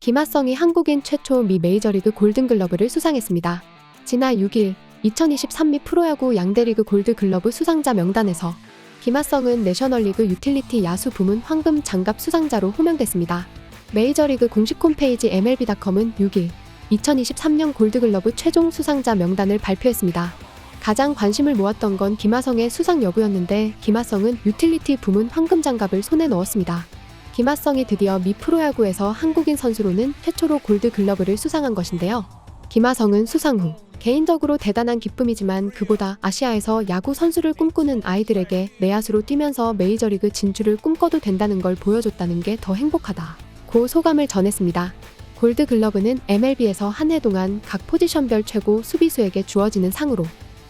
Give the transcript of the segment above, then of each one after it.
김하성이 한국인 최초 미 메이저리그 골든글러브를 수상했습니다. 지난 6일 2023 미 프로야구 양대리그 골드글러브 수상자 명단에서 김하성은 내셔널리그 유틸리티 야수 부문 황금 장갑 수상자로 호명됐습니다. 메이저리그 공식 홈페이지 MLB.com은 6일 2023년 골드글러브 최종 수상자 명단을 발표했습니다. 가장 관심을 모았던 건 김하성의 수상 여부였는데 김하성은 유틸리티 부문 황금 장갑을 손에 넣었습니다. 김하성이 드디어 미 프로야구에서 한국인 선수로는 최초로 골드글러브를 수상한 것인데요. 김하성은 수상 후 개인적으로 대단한 기쁨이지만 그보다 아시아에서 야구 선수를 꿈꾸는 아이들에게 내야수로 뛰면서 메이저리그 진출을 꿈꿔도 된다는 걸 보여줬다는 게 더 행복하다고 소감을 전했습니다. 골드글러브는 MLB에서 한 해 동안 각 포지션별 최고 수비수에게 주어지는 상으로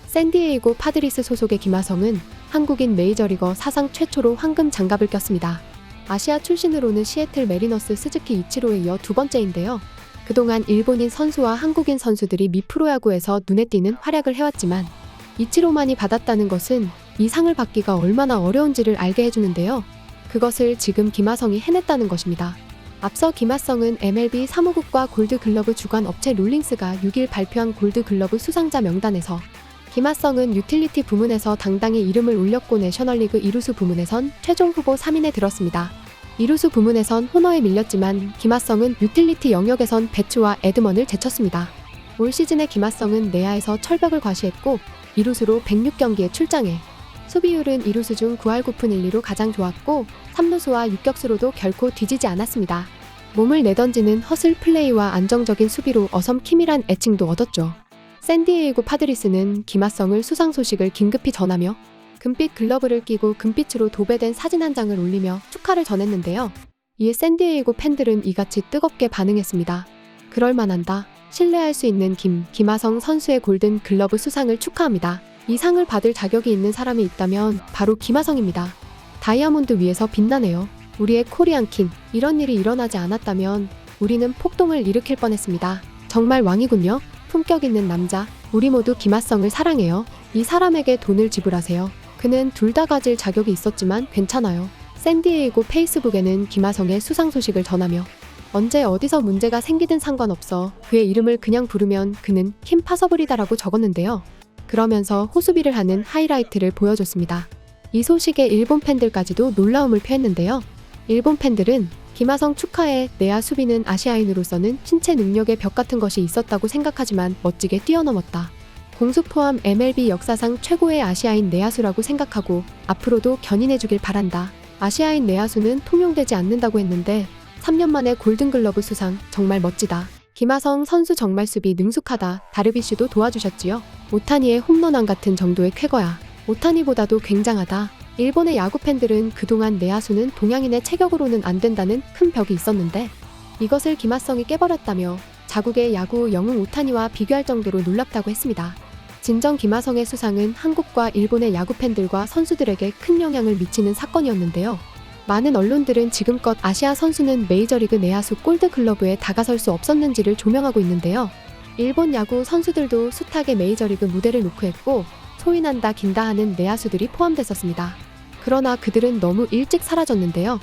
샌디에이고 파드리스 소속의 김하성은 한국인 메이저리거 사상 최초로 황금 장갑을 꼈습니다. 아시아 출신으로는 시애틀 메리너스 스즈키 이치로에 이어 두 번째인데요. 그동안 일본인 선수와 한국인 선수들이 미 프로야구에서 눈에 띄는 활약을 해왔지만 이치로만이 받았다는 것은 이 상을 받기가 얼마나 어려운지를 알게 해주는데요. 그것을 지금 김하성이 해냈다는 것입니다. 앞서 김하성은 MLB 사무국과 골드글러브 주관 업체 롤링스가 6일 발표한 골드글러브 수상자 명단에서 김하성은 유틸리티 부문에서 당당히 이름을 올렸고 내셔널리그 이루수 부문에선 최종 후보 3인에 들었습니다. 이루수 부문에선 호너에 밀렸지만 김하성은 유틸리티 영역에선 배츠와 에드먼을 제쳤습니다. 올 시즌에 김하성은 내야에서 철벽을 과시했고 이루수로 106경기에 출장해 수비율은 이루수 중 9할 9푼 1리로 가장 좋았고 3루수와 유격수로도 결코 뒤지지 않았습니다. 몸을 내던지는 허슬 플레이와 안정적인 수비로 어섬킴이란 애칭도 얻었죠. 샌디에이고 파드리스는 김하성을 수상 소식을 긴급히 전하며 금빛 글러브를 끼고 금빛으로 도배된 사진 한 장을 올리며 축하를 전했는데요. 이에 샌디에이고 팬들은 이같이 뜨겁게 반응했습니다. 그럴만한다. 신뢰할 수 있는 김하성 선수의 골든 글러브 수상을 축하합니다. 이 상을 받을 자격이 있는 사람이 있다면 바로 김하성입니다. 다이아몬드 위에서 빛나네요. 우리의 코리안 킹. 이런 일이 일어나지 않았다면 우리는 폭동을 일으킬 뻔했습니다. 정말 왕이군요. 품격 있는 남자. 우리 모두 김하성을 사랑해요. 이 사람에게 돈을 지불하세요. 그는 둘 다 가질 자격이 있었지만 괜찮아요. 샌디에이고 페이스북에는 김하성의 수상 소식을 전하며 언제 어디서 문제가 생기든 상관없어. 그의 이름을 그냥 부르면 그는 힘파서블이다라고 적었는데요. 그러면서 호수비를 하는 하이라이트를 보여줬습니다. 이 소식에 일본 팬들까지도 놀라움을 표했는데요. 일본 팬들은 김하성 축하해. 내야 수비는 아시아인으로서는 신체 능력의 벽 같은 것이 있었다고 생각하지만 멋지게 뛰어넘었다. 공수 포함 MLB 역사상 최고의 아시아인 내야수라고 생각하고 앞으로도 견인해주길 바란다. 아시아인 내야수는 통용되지 않는다고 했는데 3년 만에 골든글러브 수상 정말 멋지다. 김하성 선수 정말 수비 능숙하다. 다르비슈도 도와주셨지요. 오타니의 홈런왕 같은 정도의 쾌거야. 오타니보다도 굉장하다. 일본의 야구 팬들은 그동안 내야수는 동양인의 체격으로는 안 된다는 큰 벽이 있었는데 이것을 김하성이 깨버렸다며 자국의 야구 영웅 오타니와 비교할 정도로 놀랍다고 했습니다. 진정 김하성의 수상은 한국과 일본의 야구 팬들과 선수들에게 큰 영향을 미치는 사건이었는데요. 많은 언론들은 지금껏 아시아 선수는 메이저리그 내야수 골드글러브에 다가설 수 없었는지를 조명하고 있는데요. 일본 야구 선수들도 숱하게 메이저리그 무대를 놓고 했고 소위 난다 긴다 하는 내야수들이 포함됐었습니다. 그러나 그들은 너무 일찍 사라졌는데요.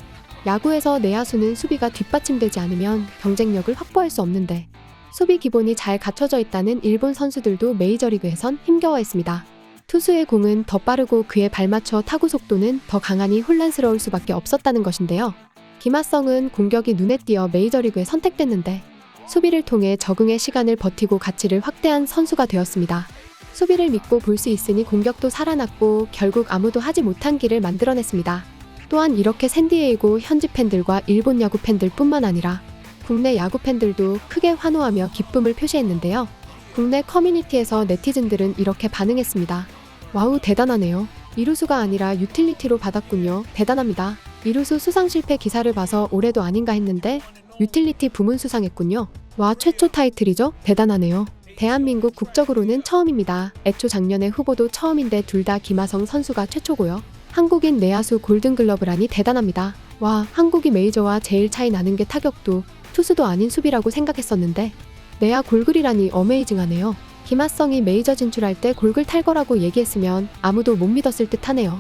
야구에서 내야수는 수비가 뒷받침되지 않으면 경쟁력을 확보할 수 없는데 수비 기본이 잘 갖춰져 있다는 일본 선수들도 메이저리그에선 힘겨워했습니다. 투수의 공은 더 빠르고 그에 발맞춰 타구 속도는 더 강하니 혼란스러울 수밖에 없었다는 것인데요. 김하성은 공격이 눈에 띄어 메이저리그에 선택됐는데 수비를 통해 적응의 시간을 버티고 가치를 확대한 선수가 되었습니다. 수비를 믿고 볼 수 있으니 공격도 살아났고 결국 아무도 하지 못한 길을 만들어냈습니다. 또한 이렇게 샌디에이고 현지 팬들과 일본 야구 팬들 뿐만 아니라 국내 야구 팬들도 크게 환호하며 기쁨을 표시했는데요. 국내 커뮤니티에서 네티즌들은 이렇게 반응했습니다. 와우 대단하네요. 이루수가 아니라 유틸리티로 받았군요. 대단합니다. 이루수 수상 실패 기사를 봐서 올해도 아닌가 했는데 유틸리티 부문 수상했군요. 와 최초 타이틀이죠? 대단하네요. 대한민국 국적으로는 처음입니다. 애초 작년에 후보도 처음인데 둘 다 김하성 선수가 최초고요. 한국인 내야수 골든글러브라니 대단합니다. 와 한국이 메이저와 제일 차이 나는 게 타격도 투수도 아닌 수비라고 생각했었는데 내야 골글이라니 어메이징하네요. 김하성이 메이저 진출할 때 골글 탈 거라고 얘기했으면 아무도 못 믿었을 듯 하네요.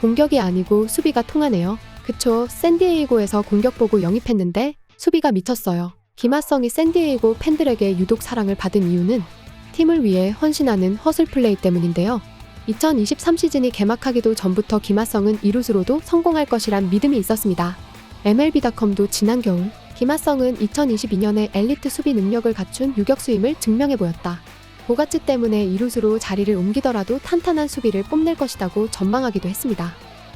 공격이 아니고 수비가 통하네요. 그쵸, 샌디에이고에서 공격 보고 영입했는데 수비가 미쳤어요. 김하성이 샌디에이고 팬들에게 유독 사랑을 받은 이유는 팀을 위해 헌신하는 허슬 플레이 때문인데요. 2023 시즌이 개막하기도 전부터 김하성은 이루수로도 성공할 것이란 믿음이 있었습니다. MLB.com도 지난 겨울 김하성은 2022년에 엘리트 수비 능력을 갖춘 유격수임을 증명해 보였다. 보가츠 때문에 이루수로 자리를 옮기더라도 탄탄한 수비를 뽐낼 것이라고 전망하기도 했습니다.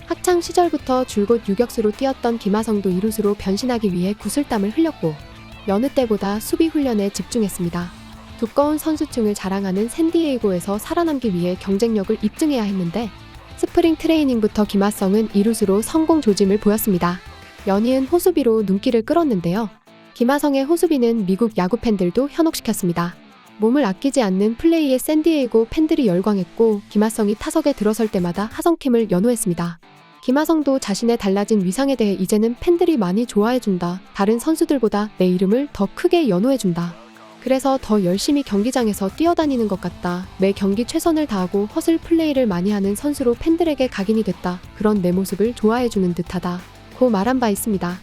학창 시절부터 줄곧 유격수로 뛰었던 김하성도 이루수로 변신하기 위해 구슬땀을 흘렸고 여느 때보다 수비 훈련에 집중했습니다. 두꺼운 선수층을 자랑하는 샌디에이고에서 살아남기 위해 경쟁력을 입증해야 했는데 스프링 트레이닝부터 김하성은 이루수로 성공 조짐을 보였습니다. 연이은 호수비로 눈길을 끌었는데요. 김하성의 호수비는 미국 야구 팬들도 현혹시켰습니다. 몸을 아끼지 않는 플레이에 샌디에이고 팬들이 열광했고 김하성이 타석에 들어설 때마다 하성킴을 연호했습니다. 김하성도 자신의 달라진 위상에 대해 이제는 팬들이 많이 좋아해준다. 다른 선수들보다 내 이름을 더 크게 연호해준다. 그래서 더 열심히 경기장에서 뛰어다니는 것 같다. 매 경기 최선을 다하고 허슬 플레이를 많이 하는 선수로 팬들에게 각인이 됐다. 그런 내 모습을 좋아해주는 듯하다. 고 말한 바 있습니다.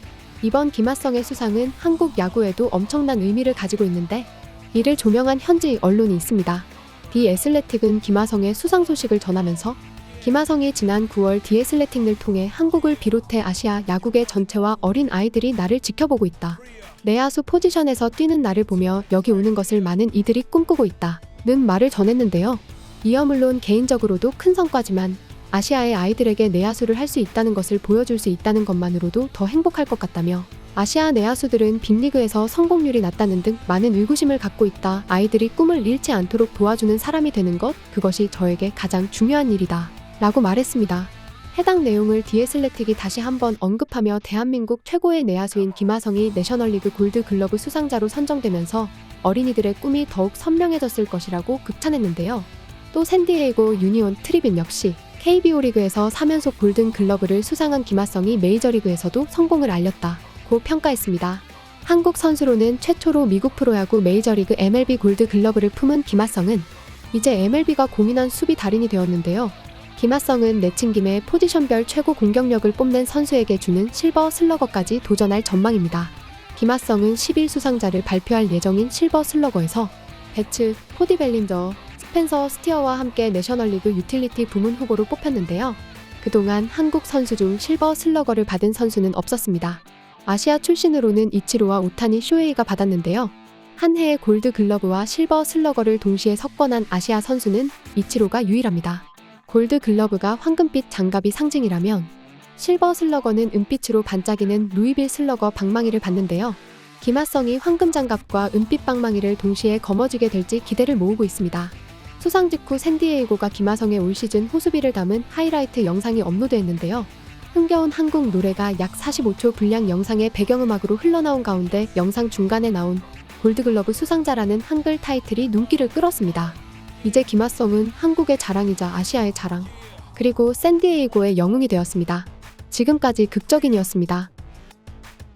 이번 김하성의 수상은 한국 야구에도 엄청난 의미를 가지고 있는데 이를 조명한 현지 언론이 있습니다. 디 애슬레틱은 김하성의 수상 소식을 전하면서 김하성이 지난 9월 디 애슬레틱을 통해 한국을 비롯해 아시아 야구계 전체와 어린 아이들이 나를 지켜보고 있다. 내야수 포지션에서 뛰는 나를 보며 여기 오는 것을 많은 이들이 꿈꾸고 있다. 는 말을 전했는데요. 이어 물론 개인적으로도 큰 성과지만 아시아의 아이들에게 내야수를 할 수 있다는 것을 보여줄 수 있다는 것만으로도 더 행복할 것 같다며 아시아 내야수들은 빅리그에서 성공률이 낮다는 등 많은 의구심을 갖고 있다. 아이들이 꿈을 잃지 않도록 도와주는 사람이 되는 것, 그것이 저에게 가장 중요한 일이다. 라고 말했습니다. 해당 내용을 디애슬레틱이 다시 한번 언급하며 대한민국 최고의 내야수인 김하성이 내셔널리그 골드글러브 수상자로 선정되면서 어린이들의 꿈이 더욱 선명해졌을 것이라고 극찬했는데요. 또 샌디에이고 유니온 트리뷴 역시 KBO 리그에서 3연속 골든글러브를 수상한 김하성이 메이저리그에서도 성공을 알렸다. 고 평가했습니다. 한국 선수로는 최초로 미국 프로야구 메이저리그 MLB 골드글러브를 품은 김하성은 이제 MLB가 공인한 수비 달인이 되었는데요. 김하성은 내친김에 포지션별 최고 공격력을 뽐낸 선수에게 주는 실버 슬러거까지 도전할 전망입니다. 김하성은 10일 수상자를 발표할 예정인 실버 슬러거에서 배츠, 코디 벨린저, 스펜서 스티어와 함께 내셔널리그 유틸리티 부문 후보로 뽑혔는데요. 그동안 한국 선수 중 실버 슬러거를 받은 선수는 없었습니다. 아시아 출신으로는 이치로와 오타니 쇼헤이가 받았는데요. 한 해의 골드글러브와 실버 슬러거를 동시에 석권한 아시아 선수는 이치로가 유일합니다. 골드글러브가 황금빛 장갑이 상징이라면 실버 슬러거는 은빛으로 반짝이는 루이빌 슬러거 방망이를 받는데요. 김하성이 황금 장갑과 은빛 방망이를 동시에 거머쥐게 될지 기대를 모으고 있습니다. 수상 직후 샌디에이고가 김하성의 올 시즌 호수비를 담은 하이라이트 영상이 업로드했는데요. 흥겨운 한국 노래가 약 45초 분량 영상의 배경음악으로 흘러나온 가운데 영상 중간에 나온 골드글러브 수상자라는 한글 타이틀이 눈길을 끌었습니다. 이제 김하성은 한국의 자랑이자 아시아의 자랑, 그리고 샌디에이고의 영웅이 되었습니다. 지금까지 극적인이었습니다.